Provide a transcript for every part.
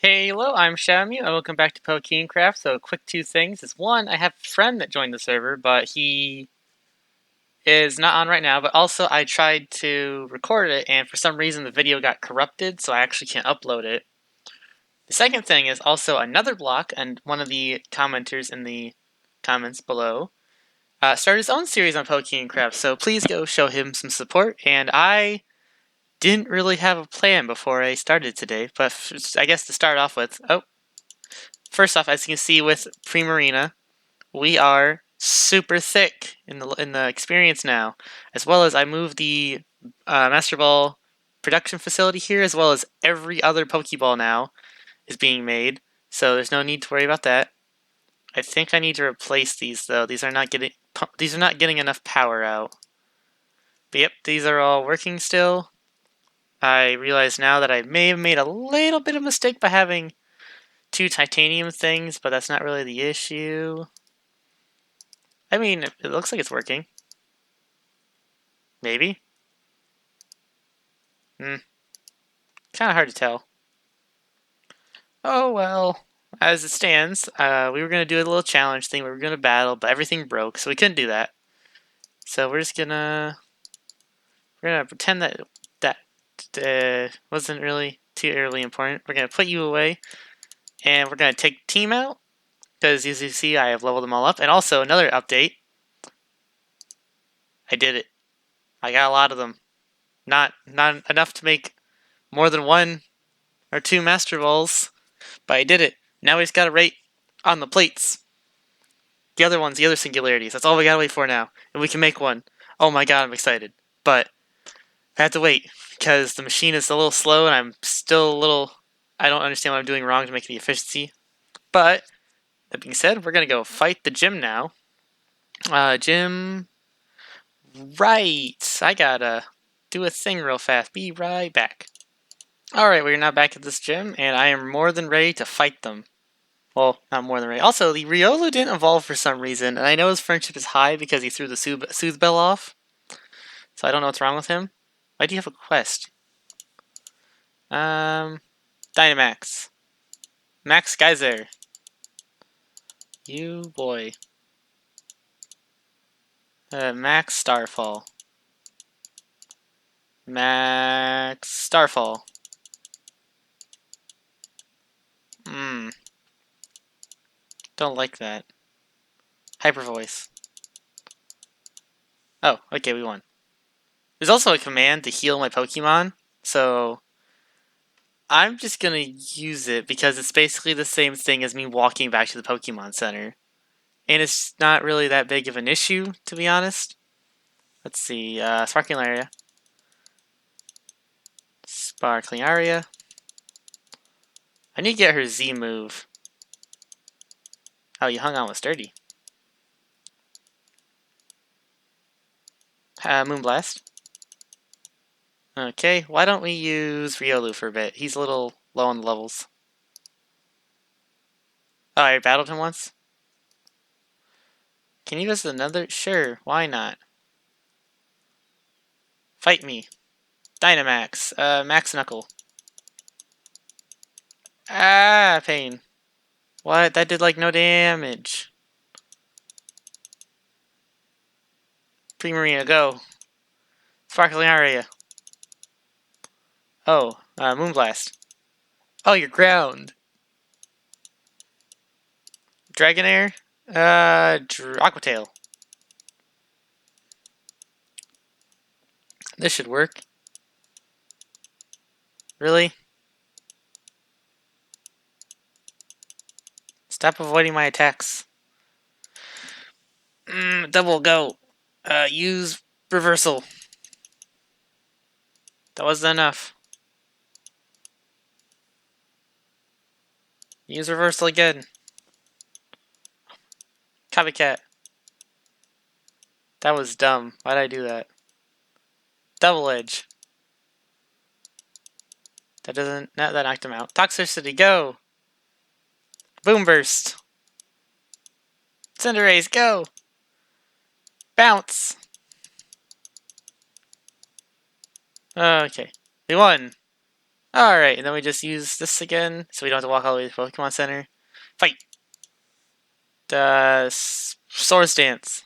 Hey, hello, I'm Xiaomi, and welcome back to Pokehaan Craft. So, quick two things is one, I have a friend that joined the server, but he is not on right now. But also, I tried to record it, and for some reason, the video got corrupted, so I actually can't upload it. The second thing is also another block, and one of the commenters in the comments below started his own series on Pokehaan Craft. So, please go show him some support. And I didn't really have a plan before I started today, but I guess to start off with, first off, as you can see with Primarina, we are super thick in the experience now, as well as I moved the Master Ball production facility here, as well as every other Pokeball now is being made, so there's no need to worry about that. I think I need to replace these though. These are not getting enough power out. But yep, these are all working still. I realize now that I may have made a little bit of mistake by having two titanium things, but that's not really the issue. I mean, it looks like it's working. Maybe? Hmm. Kind of hard to tell. Oh well. As it stands, we were going to do a little challenge thing. We were going to battle, but everything broke, so we couldn't do that. So we're gonna pretend that wasn't really too early important. We're gonna put you away, and we're gonna take team out because as you see, I have leveled them all up. And also another update. I did it. I got a lot of them. Not enough to make more than one or two Master Balls, but I did it. Now we just gotta rate on the plates. The other ones, the other singularities. That's all we gotta wait for now. And we can make one. Oh my god, I'm excited. But I have to wait, because the machine is a little slow and I'm still a little... I don't understand what I'm doing wrong to make the efficiency. But, that being said, we're gonna go fight the gym now. Gym... Right! I gotta do a thing real fast. Be right back. Alright, we're now back at this gym, and I am more than ready to fight them. Well, not more than ready. Also, the Riolu didn't evolve for some reason, and I know his friendship is high because he threw the Soothe Bell off. So I don't know what's wrong with him. Why do you have a quest? Dynamax. Max Geyser. You boy. Max Starfall. Max Starfall. Don't like that. Hyper Voice. Oh, okay, we won. There's also a command to heal my Pokemon, so I'm just gonna use it because it's basically the same thing as me walking back to the Pokemon Center. And it's not really that big of an issue, to be honest. Let's see, Sparkling Area. Sparkling Area. I need to get her Z move. Oh, you hung on with Sturdy. Moonblast. Okay, why don't we use Riolu for a bit? He's a little low on the levels. Oh, I battled him once? Can you visit another? Sure, why not? Fight me. Dynamax. Max Knuckle. Ah, pain. What? That did like no damage. Primarina, go. Sparkling Aria. Oh, Moonblast. Oh, you're ground. Dragonair. Aqua Tail. This should work. Really? Stop avoiding my attacks. Double go. Use reversal. That wasn't enough. Use reversal again. Copycat. That was dumb. Why did I do that? Double edge. That doesn't... That knocked him out. Toxicity, go! Boom burst. Cinderace, go! Bounce! Okay. We won. Alright, and then we just use this again, so we don't have to walk all the way to the Pokemon Center. Fight! Swords Dance.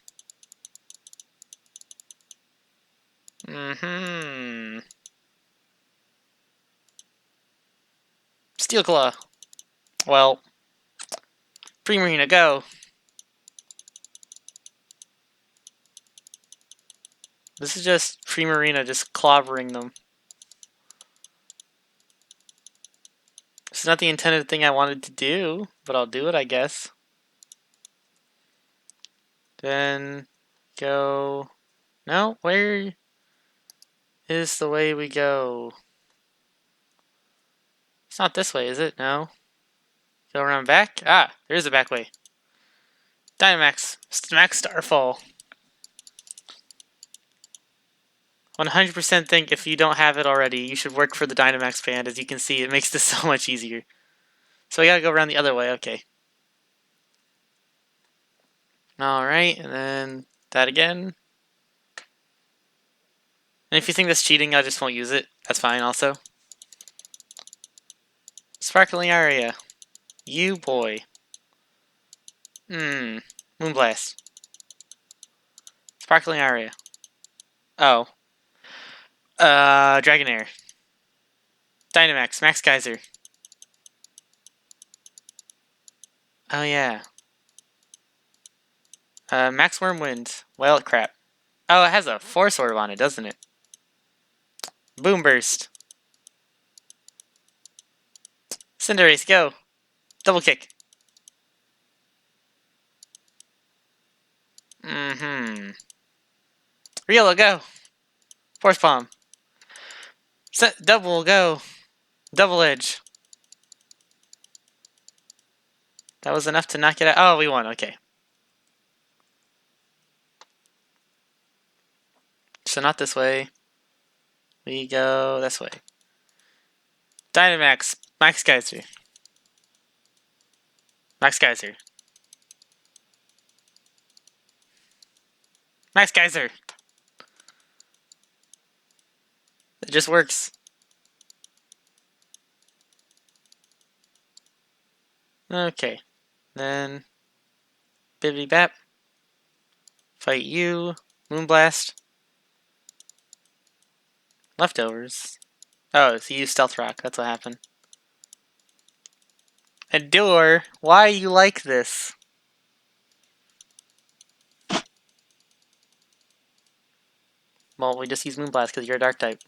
Mm-hmm. Steel Claw. Well, Primarina, go! This is just Primarina just clobbering them. It's not the intended thing I wanted to do, but I'll do it, I guess. Then go... No, where is the way we go? It's not this way, is it? No. Go around back? Ah, there's a back way. Dynamax. Max Starfall. 100% think if you don't have it already, you should work for the Dynamax band. As you can see, it makes this so much easier. So we gotta go around the other way, okay. Alright, and then that again. And if you think that's cheating, I just won't use it. That's fine also. Sparkling Aria. You boy. Moonblast. Sparkling Aria. Oh. Dragonair. Dynamax. Max Geyser. Oh yeah. Max Wormwind. Well, crap. Oh, it has a Force Orb on it, doesn't it? Boom Burst. Cinderace, go. Double kick. Riolo, go. Force Palm. Double, go. Double Edge. That was enough to knock it out. Oh, we won. Okay. So not this way. We go this way. Dynamax. Max Geyser. Max Geyser. Max Geyser. It just works. Okay. Then Bibbidi Bap. Fight you. Moonblast. Leftovers. Oh, so you use Stealth Rock. That's what happened. Endure. Why you like this? Well, we just use Moonblast because you're a Dark type.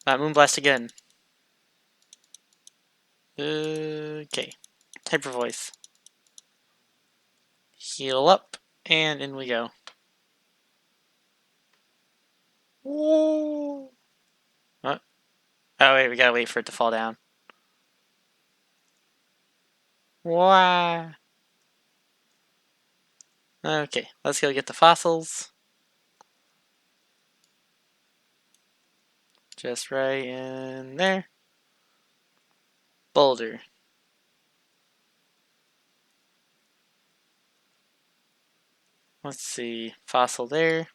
Moonblast again. Okay. Hyper Voice. Heal up, and in we go. Whoa. What? Oh wait, we gotta wait for it to fall down. Why? Okay, let's go get the fossils. Just right in there. Boulder. Let's see, fossil there.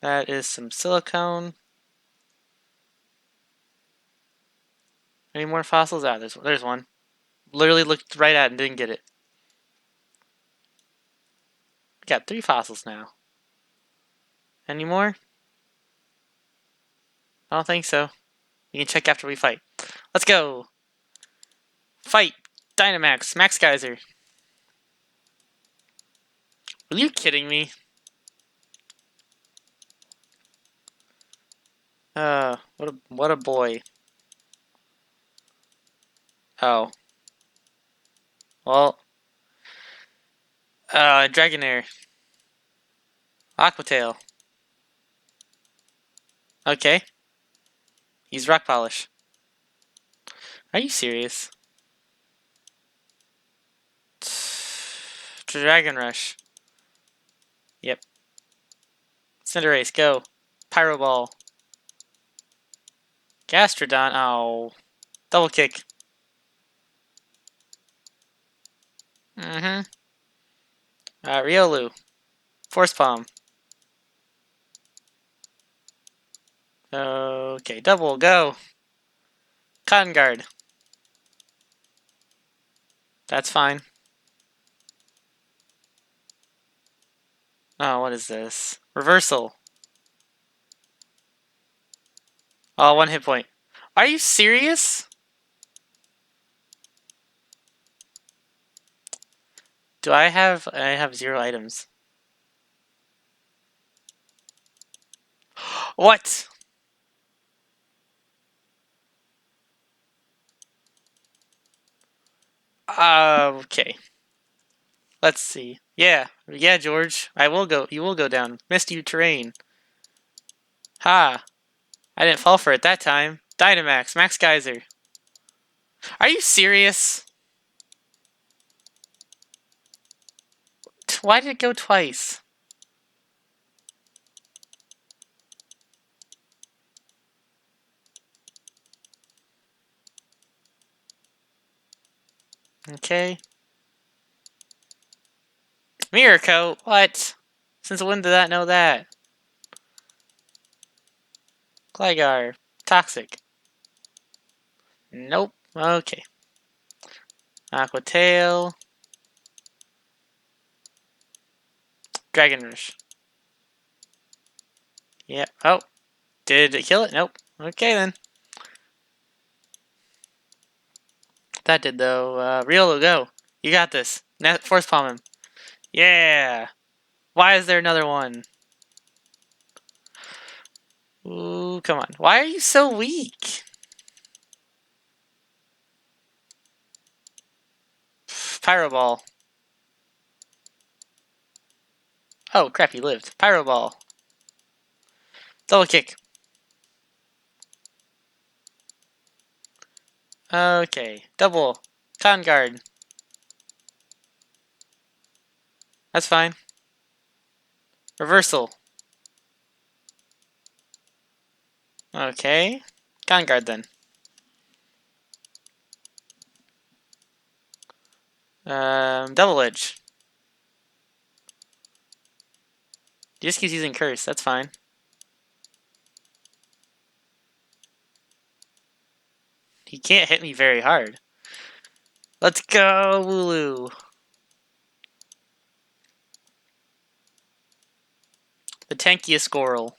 That is some silicone. Any more fossils? Ah, there's one. Literally looked right at it and didn't get it. We got 3 fossils now. Any more? I don't think so. You can check after we fight. Let's go! Fight! Dynamax! Max Geyser! Are you kidding me? What a boy. Oh. Well. Dragonair. Aquatail. Okay. Use Rock Polish. Are you serious? Dragon Rush. Yep. Cinderace, go. Pyro Ball. Gastrodon. Oh. Double kick. Riolu. Force Palm. Okay, double, go. Cotton Guard. That's fine. Oh, what is this? Reversal. Oh, 1 hit point. Are you serious? I have 0 items. What? Okay. Let's see. Yeah, George. I will go. You will go down. Missed you terrain. Ha! I didn't fall for it that time. Dynamax, Max Geyser. Are you serious? Why did it go twice? Okay. Mirror Coat? What? Since when did that know that? Gligar. Toxic. Nope. Okay. Aqua Tail. Dragon Rush. Yeah. Oh. Did it kill it? Nope. Okay then. That did though. Riolo, go. You got this. Force Palm him. Yeah. Why is there another one? Ooh, come on. Why are you so weak? Pyro Ball. Oh, crap, he lived. Pyro Ball. Double kick. Okay. Double. Con guard. That's fine. Reversal. Okay. Con guard then. Double edge. He just keeps using curse. That's fine. He can't hit me very hard. Let's go, Wooloo. The tankiest squirrel.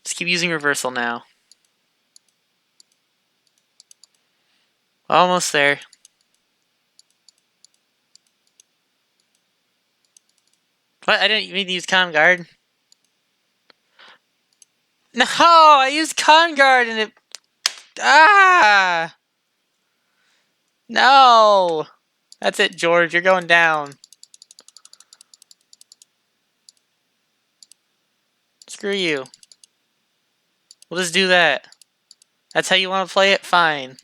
Just keep using reversal now. Almost there. What? I didn't mean to use Con Guard. No, I used Con Guard and it... Ah! No! That's it, George. You're going down. Screw you. We'll just do that. That's how you want to play it? Fine.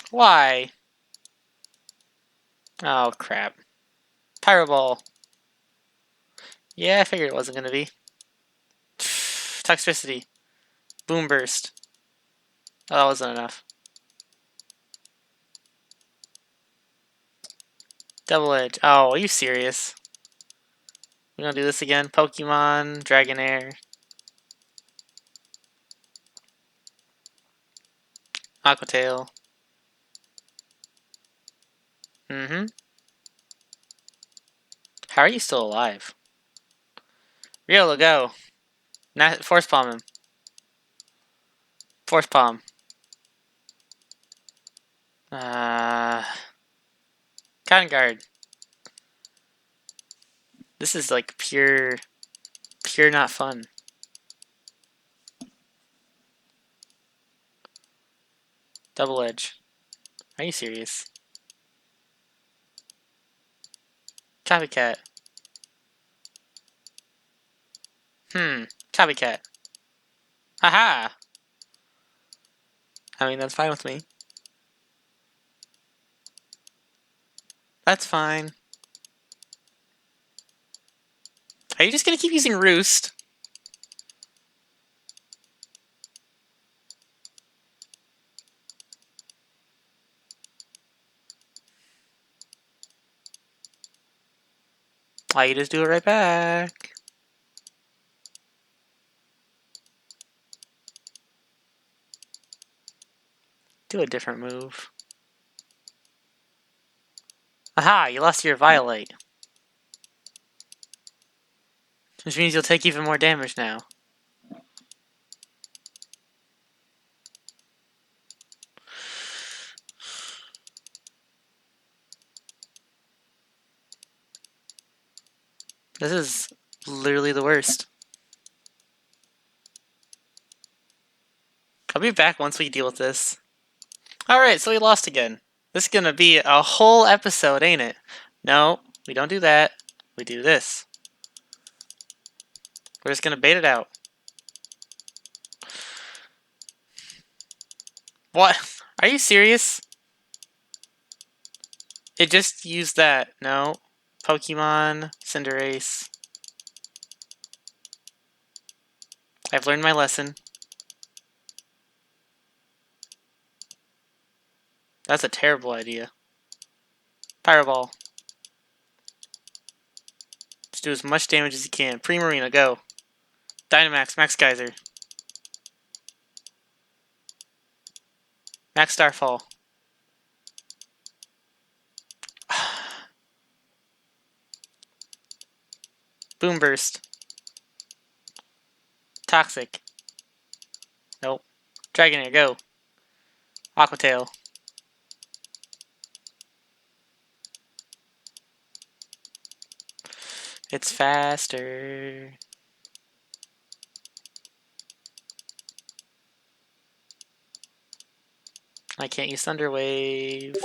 Why? Oh, crap. Pyro Ball. Yeah, I figured it wasn't going to be. Toxicity. Boom Burst. Oh, that wasn't enough. Double Edge. Oh, are you serious? We're gonna do this again? Pokemon, Dragonair, Aqua Tail. Mm-hmm. How are you still alive? Riolo, go. Force Palm him. Force Palm. Cotton Guard. This is like pure not fun. Double Edge. Are you serious? Copycat. Copycat. Haha! I mean, that's fine with me. That's fine. Are you just gonna keep using Roost? Oh, you just do it right back. Do a different move. Aha! You lost your Violate. Which means you'll take even more damage now. This is literally the worst. I'll be back once we deal with this. Alright, so we lost again. This is gonna be a whole episode, ain't it? No, we don't do that. We do this. We're just gonna bait it out. What? Are you serious? It just used that. No. Pokemon, Cinderace. I've learned my lesson. That's a terrible idea. Fireball. Just do as much damage as you can. Primarina, go. Dynamax, Max Geyser. Max Starfall. Boom Burst. Toxic. Nope. Dragonair, go. Aqua Tail. It's faster. I can't use Thunder Wave.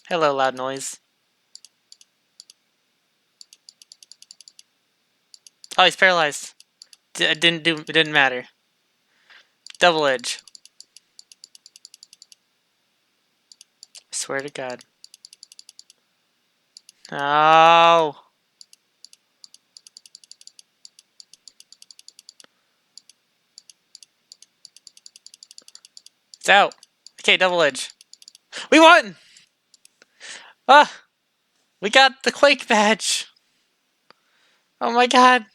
Hello, loud noise. Oh, he's paralyzed. It didn't matter. Double Edge. I swear to God. Oh. It's out. Okay, Double Edge. We won! Ah! We got the Quake badge! Oh my God!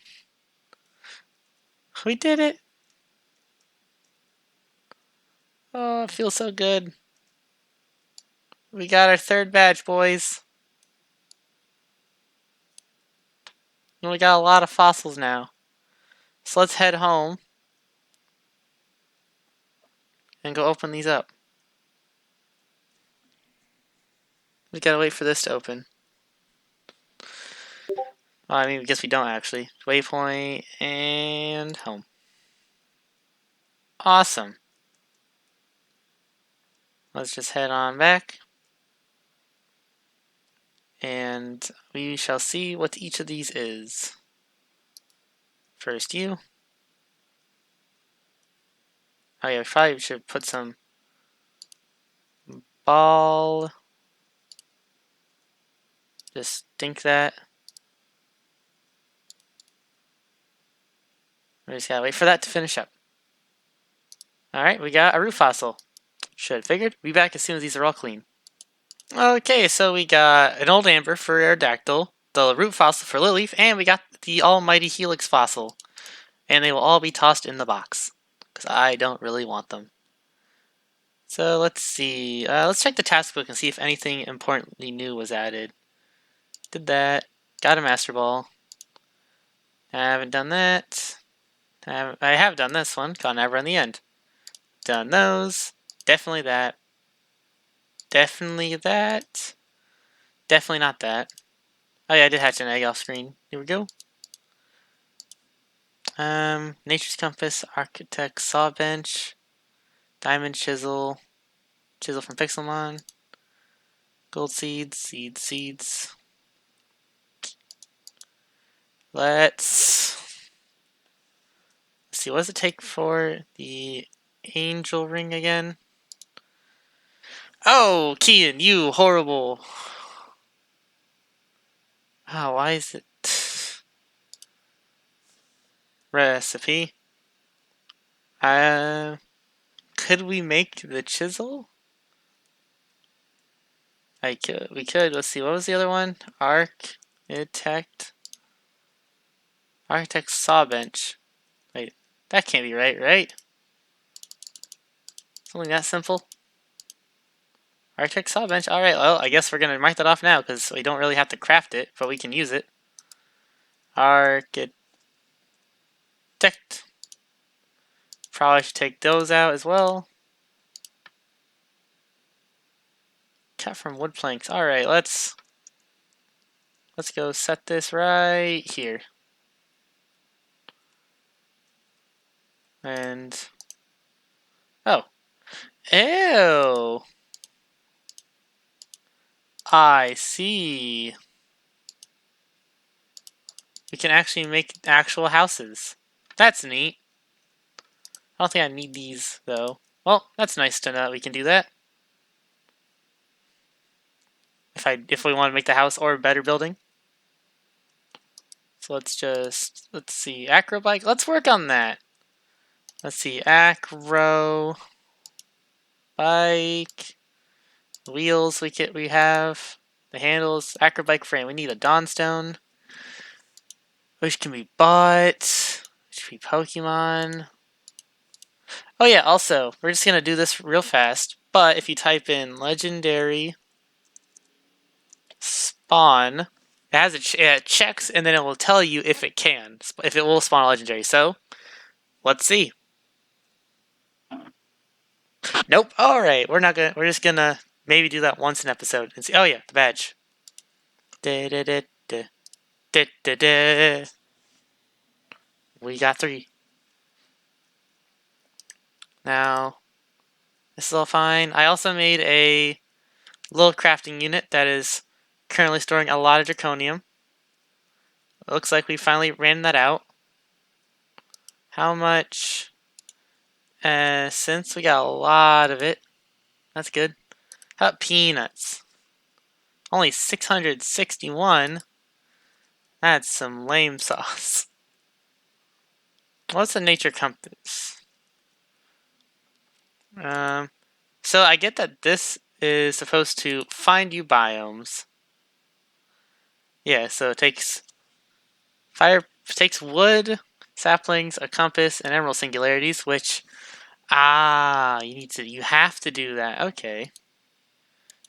We did it! Oh, it feels so good. We got our third badge, boys. And we got a lot of fossils now. So let's head home and go open these up. We gotta wait for this to open. Well, I guess we don't actually. Waypoint and home. Awesome. Let's just head on back. And we shall see what each of these is. First you. Oh yeah, we probably should put some ball. Just think that. We just gotta wait for that to finish up. Alright, we got a root fossil. Should have figured. Be back as soon as these are all clean. Okay, so we got an old amber for Aerodactyl, the root fossil for Lilith, and we got the almighty Helix fossil. And they will all be tossed in the box, because I don't really want them. So let's see. Let's check the task book and see if anything importantly new was added. Did that. Got a Master Ball. I haven't done that. I have done this one. Got an Ever in the end. Done those. Definitely that. Definitely that. Definitely not that. Oh yeah, I did hatch an egg off screen. Here we go. Nature's Compass, Architect, Saw Bench, Diamond Chisel, Chisel from Pixelmon, Gold Seeds, Seeds. Let's see, what does it take for the Angel Ring again? Oh, Kian, you horrible. Oh, why is it? Recipe. Could we make the chisel? We could. Let's see. What was the other one? Architect. Architect's saw bench. Wait, that can't be right, right? Something that simple? Architect's saw bench. Alright, well, I guess we're gonna mark that off now because we don't really have to craft it, but we can use it. Architect. Probably should take those out as well. Cut from wood planks. Alright, let's go set this right here. And oh. Ew. I see. We can actually make actual houses. That's neat. I don't think I need these though. Well, that's nice to know that we can do that. If we want to make the house or a better building. So let's see, acro bike. Let's work on that. Let's see, acro bike wheels. We have the handles, acro bike frame. We need a dawnstone, which can be bought. Which can be Pokemon. Oh yeah. Also, we're just gonna do this real fast. But if you type in legendary spawn, it has it checks, and then it will tell you if it will spawn a legendary. So let's see. Nope. All right, we're not gonna. We're just gonna maybe do that once an episode and see. Oh yeah, the badge. Da, da, da, da, da, da, da. We got 3. Now this is all fine. I also made a little crafting unit that is currently storing a lot of draconium. It looks like we finally ran that out. How much? Since we got a lot of it, that's good. How about peanuts? Only 661. That's some lame sauce. What's a nature compass? So I get that this is supposed to find you biomes. Yeah, so it takes wood, saplings, a compass, and emerald singularities, which you have to do that. Okay.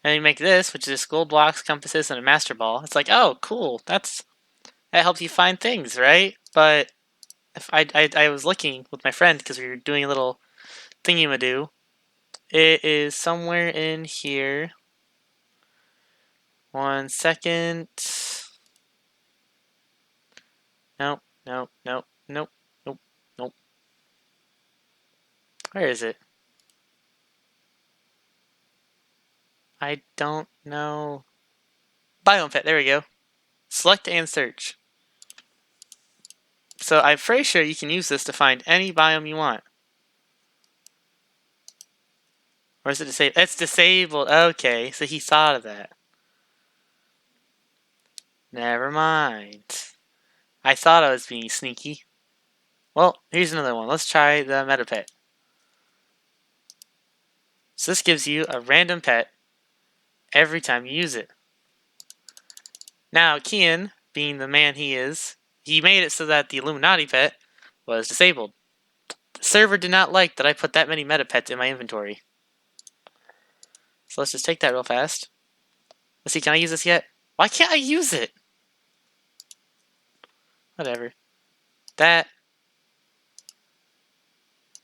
And you make this, which is gold blocks, compasses, and a master ball. It's like, oh, cool. That helps you find things, right? But if I was looking with my friend because we were doing a little thingy-ma-do. It is somewhere in here. 1 second. Nope, nope, nope, nope, nope, nope. Where is it? I don't know. Biome pet, there we go. Select and search. So I'm pretty sure you can use this to find any biome you want. Or is it disabled? It's disabled. Okay, so he thought of that. Never mind. I thought I was being sneaky. Well, here's another one. Let's try the meta pet. So this gives you a random pet every time you use it. Now, Kian, being the man he is, he made it so that the Illuminati pet was disabled. The server did not like that I put that many meta pets in my inventory. So let's just take that real fast. Let's see, can I use this yet? Why can't I use it? Whatever. That.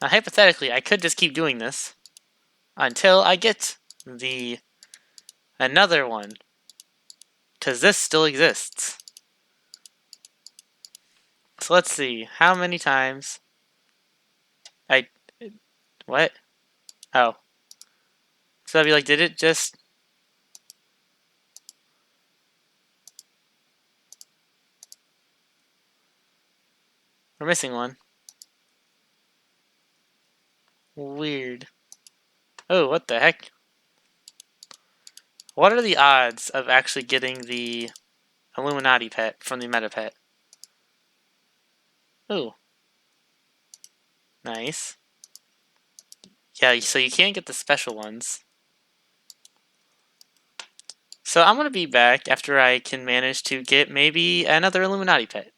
Now, hypothetically, I could just keep doing this until I get another one. Because this still exists. So let's see, how many times what? Oh. So I'd be like, did it just... We're missing one. Weird. Oh, what the heck? What are the odds of actually getting the Illuminati pet from the meta pet? Ooh. Nice. Yeah, so you can't get the special ones. So I'm going to be back after I can manage to get maybe another Illuminati pet.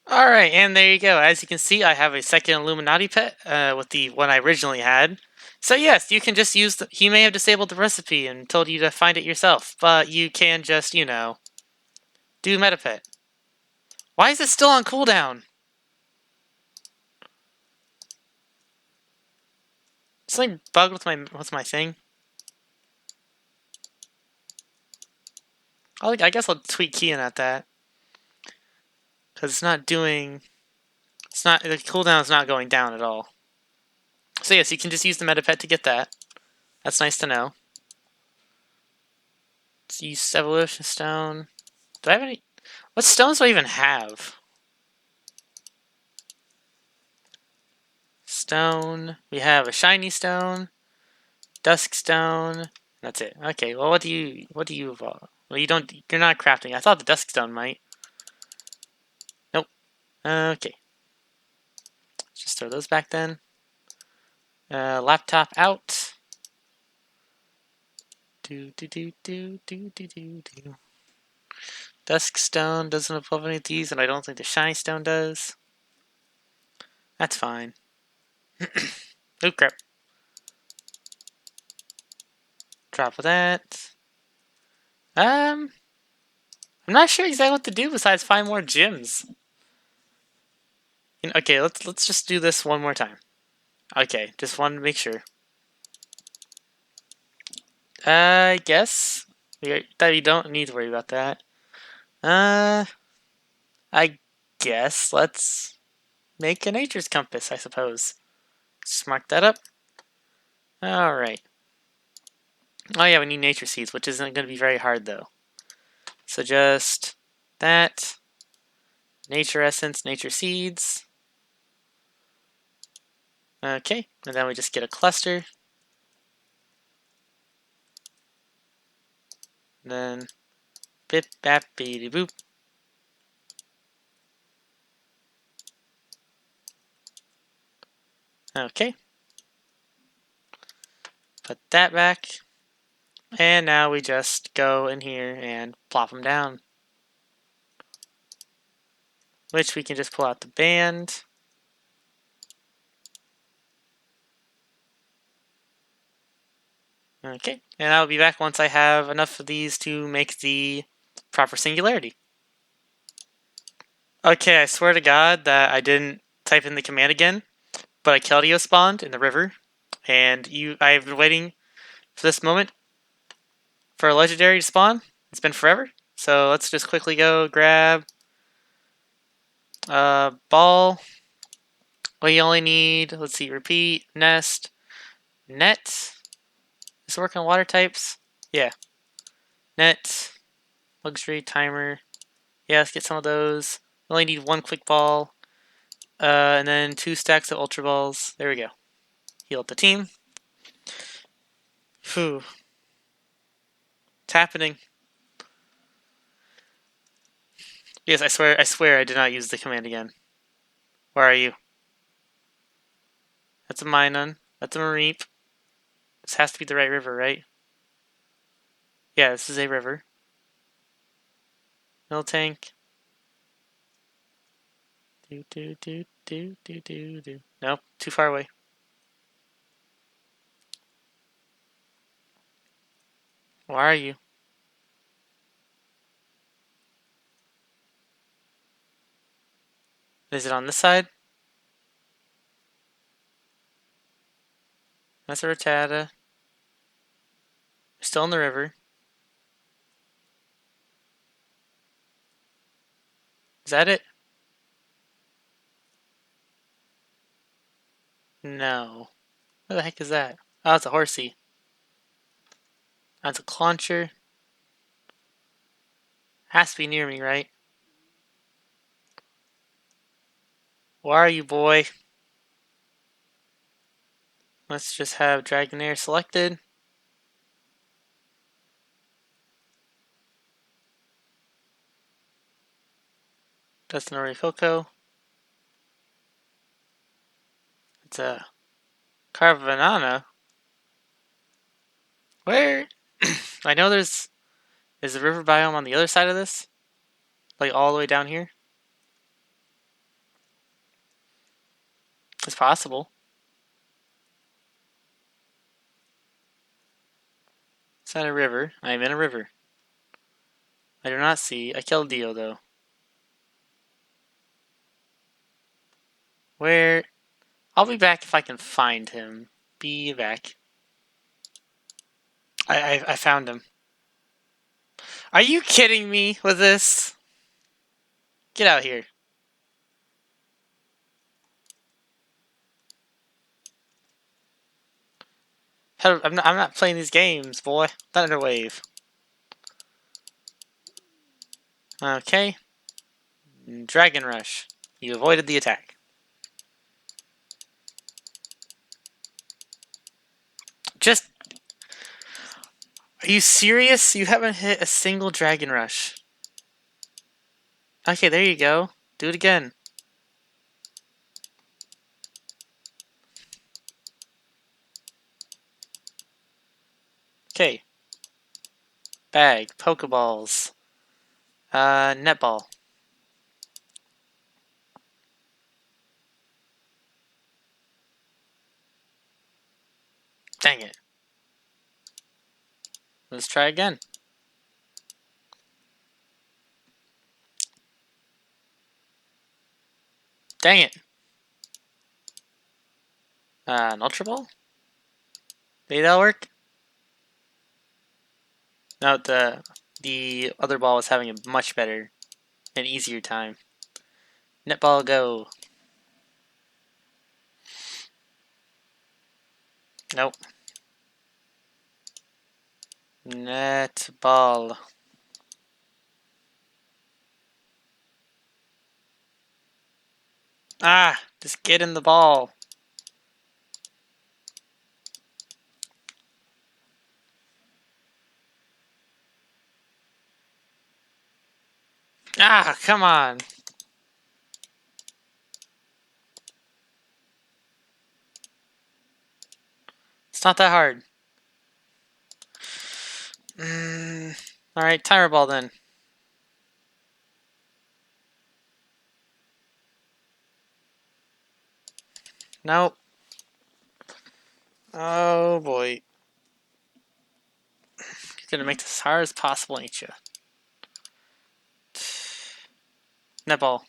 Alright, and there you go. As you can see, I have a second Illuminati pet with the one I originally had. So yes, you can just use the... He may have disabled the recipe and told you to find it yourself, but you can just, you know, do Metapet. Why is it still on cooldown? Something bugged with my thing. I guess I'll tweak keying at that. Because it's not doing... It's not... The cooldown is not going down at all. So yes, you can just use the Metapet to get that. That's nice to know. Let's use Evolution Stone. Do I have any... What stones do I even have? Stone. We have a shiny stone, dusk stone. That's it. Okay. Well, what do you evolve? Well, you don't. You're not crafting. I thought the dusk stone might. Nope. Okay. Just throw those back then. Laptop out. Do do do do do do do do. Dusk stone doesn't evolve any of these, and I don't think the shiny stone does. That's fine. Oh crap. Drop of that. I'm not sure exactly what to do besides find more gems. Okay, let's just do this one more time. Okay, just wanted to make sure. I guess that you don't need to worry about that. I guess let's make a nature's compass, I suppose. Just mark that up. Alright. Oh yeah, we need nature seeds, which isn't going to be very hard though. So just that. Nature essence, nature seeds. Okay, and then we just get a cluster. And then bip bap beady boop. Okay. Put that back. And now we just go in here and plop them down. Which we can just pull out the band. Okay, and I'll be back once I have enough of these to make the proper singularity. Okay, I swear to God that I didn't type in the command again, but I Keldeo spawned in the river, and I've been waiting for this moment for a legendary to spawn. It's been forever, so let's just quickly go grab ball. We only need, let's see, repeat, nest, net. Does it work on water types? Yeah. Net, luxury, timer. Yeah, let's get some of those. We only need one quick ball. And then 2 stacks of ultra balls. There we go. Heal up the team. Phew. It's happening. Yes, I swear I did not use the command again. Where are you? That's a Minun. That's a Mareep. This has to be the right river, right? Yeah, this is a river. Miltank. Do do do do do do do. Nope, too far away. Where are you? Is it on this side? That's a Rattata. Still in the river. Is that it? No. What the heck is that? Oh, it's a horsey. That's a clauncher. Has to be near me, right? Where are you, boy? Let's just have Dragonair selected. Dustin Coco. It's a Carvanana. Where? I know is the river biome on the other side of this? Like all the way down here? It's possible. It's not a river. I am in a river. I do not see. I killed Dio though. Where? I'll be back if I can find him. Be back. I found him. Are you kidding me with this? Get out here. I'm not playing these games, boy. Thunder Wave. Okay. Dragon Rush. You avoided the attack. Just... Are you serious? You haven't hit a single Dragon Rush. Okay, there you go. Do it again. Okay. Bag. Pokeballs. Netball. Dang it. Let's try again. Dang it. An Ultra Ball? Maybe that'll work? No, the other ball was having a much better and easier time. Netball go. Nope. Netball. Ah, just get in the ball. Ah, come on. It's not that hard. Alright, timer ball then. Nope. Oh boy. You're gonna make this as hard as possible, ain't you? Netball.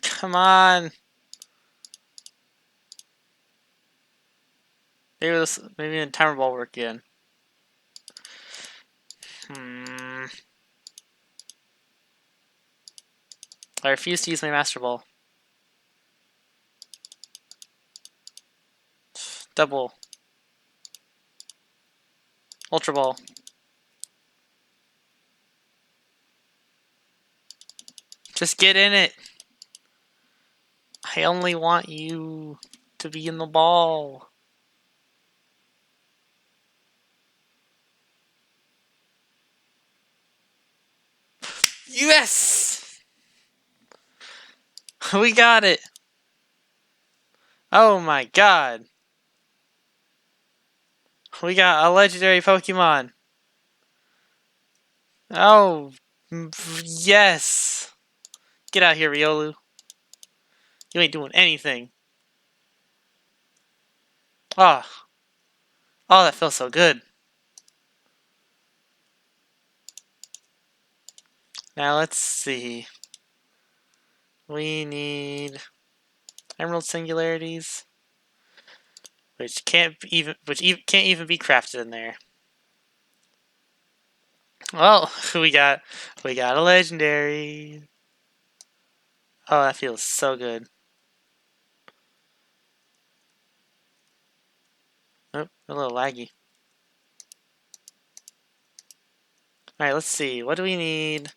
Come on. Maybe the timer ball work again. I refuse to use my Master Ball. Double. Ultra Ball. Just get in it. I only want you to be in the ball. Yes! We got it. Oh my god. We got a legendary Pokemon. Oh, yes. Get out here, Riolu. You ain't doing anything. Oh. Oh, that feels so good. Now let's see. We need Emerald Singularities, which can't even be crafted in there. Well, we got a legendary. Oh, that feels so good. Oh, a little laggy. Alright, let's see. What do we need?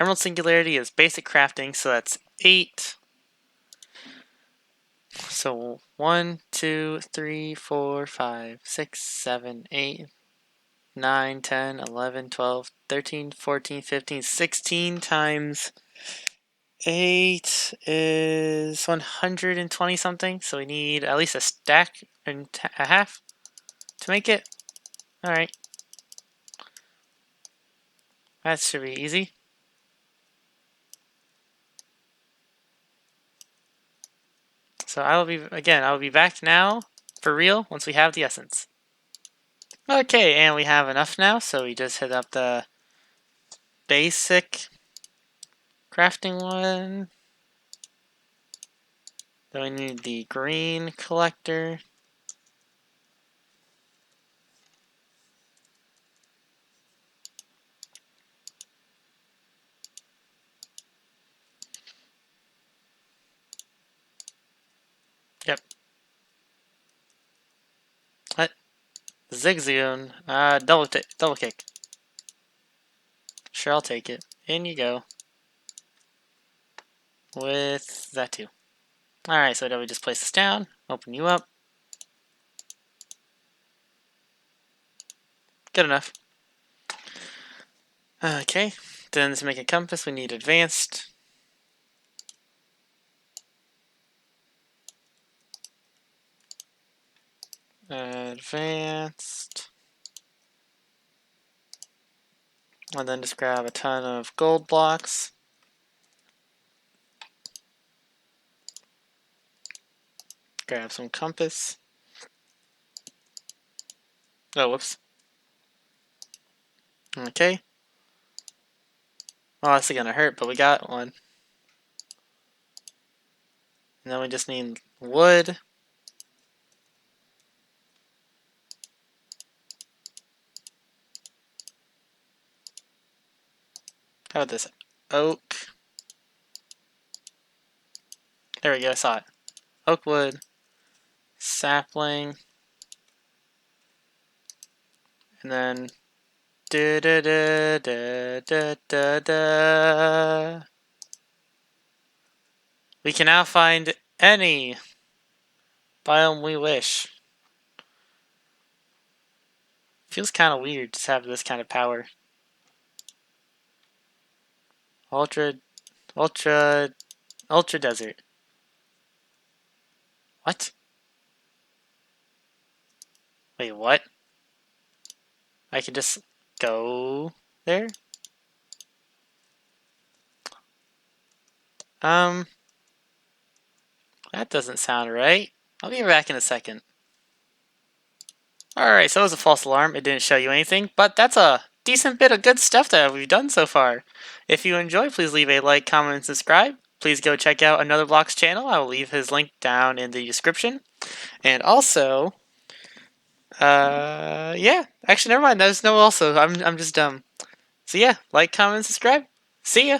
Emerald Singularity is basic crafting, so that's 8. So 1, 2, 3, 4, 5, 6, 7, 8, 9, 10, 11, 12, 13, 14, 15, 16 times 8 is 120 something. So we need at least a stack and a half to make it. Alright. That should be easy. So I will be back now for real once we have the essence. Okay, and we have enough now, so we just hit up the basic crafting one. Then we need the green collector. Yep. What? Zigzagoon. Double kick. Sure, I'll take it. In you go. With that too. Alright, so now we just place this down, open you up. Good enough. Okay, then to make a compass we need advanced. Advanced. And then just grab a ton of gold blocks. Grab some compass. Oh, whoops. Okay. Well, that's gonna hurt, but we got one. And then we just need wood. How about this? Oak. There we go, I saw it. Oak wood. Sapling. And then da da da da da da da. We can now find any biome we wish. Feels kind of weird to have this kind of power. Ultra desert. What? Wait, what? I can just go there? That doesn't sound right. I'll be back in a second. Alright, so it was a false alarm. It didn't show you anything, but that's a decent bit of good stuff that we've done so far. If you enjoy, please leave a like, comment, and subscribe. Please go check out Another Block's channel. I will leave his link down in the description. And also, yeah. Actually, never mind. There's no also. I'm just dumb. So yeah, like, comment, and subscribe. See ya.